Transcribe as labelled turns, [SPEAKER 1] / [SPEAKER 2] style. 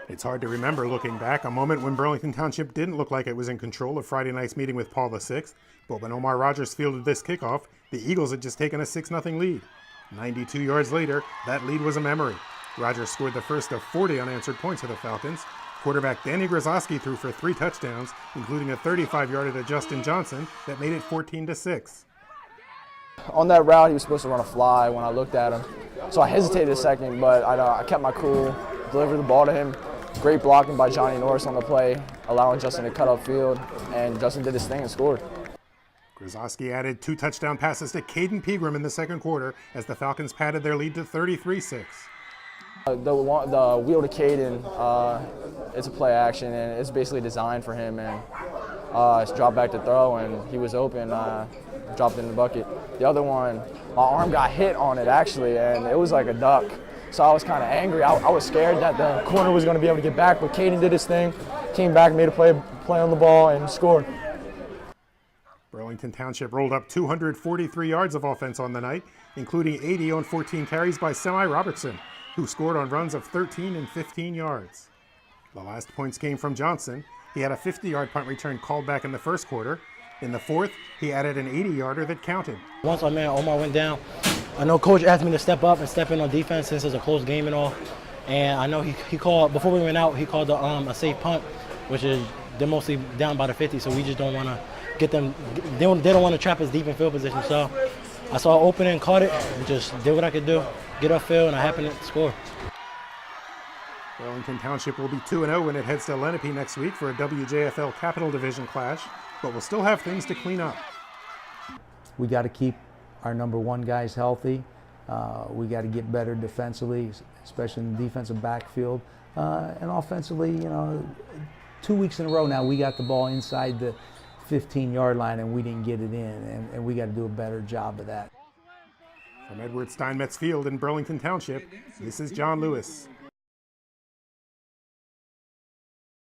[SPEAKER 1] It's hard to remember looking back, a moment when Burlington Township didn't look like it was in control of Friday night's meeting with Paul VI, but when Omar Rogers fielded this kickoff, the Eagles had just taken a 6-0 lead. 92 yards later, that lead was a memory. Rogers scored the first of 40 unanswered points for the Falcons. Quarterback Danny Grozozski threw for 3 touchdowns, including a 35-yarder to Justin Johnson that made it 14-6.
[SPEAKER 2] On that route, he was supposed to run a fly when I looked at him. So I hesitated a second, but I kept my cool, delivered the ball to him. Great blocking by Johnny Norris on the play, allowing Justin to cut upfield, and Justin did his thing and scored.
[SPEAKER 1] Grozozski added 2 touchdown passes to Caden Pegram in the second quarter as the Falcons padded their lead to 33-6.
[SPEAKER 2] The wheel to Caden, it's a play action, and it's basically designed for him. And it's dropped back to throw, and he was open, dropped it in the bucket. The other one, my arm got hit on it actually, and it was like a duck. So I was kind of angry. I was scared that the corner was going to be able to get back, but Caden did his thing, came back, made a play on the ball, and scored.
[SPEAKER 1] Burlington Township rolled up 243 yards of offense on the night, including 80 on 14 carries by Semi Robertson, who scored on runs of 13 and 15 yards. The last points came from Johnson. He had a 50-yard punt return called back in the first quarter. In the fourth, he added an 80-yarder that counted.
[SPEAKER 3] Once our man Omar went down, I know Coach asked me to step up and step in on defense since it's a close game and all. And I know he called, before we went out, he called a safe punt, which is they're mostly down by the 50, so we just don't want to get them, they don't want to trap us deep in field position. So I saw an opening, caught it, and just did what I could do, get upfield, and I happened to score.
[SPEAKER 1] Burlington Township will be 2-0 when it heads to Lenape next week for a WJFL Capital Division clash, but we'll still have things to clean up.
[SPEAKER 4] We got to keep our number 1 guys healthy. We got to get better defensively, especially in the defensive backfield. And offensively, 2 weeks in a row now we got the ball inside the 15-yard line and we didn't get it in, and we got to do a better job of that.
[SPEAKER 1] From Edward Steinmetz Field in Burlington Township, this is John Lewis.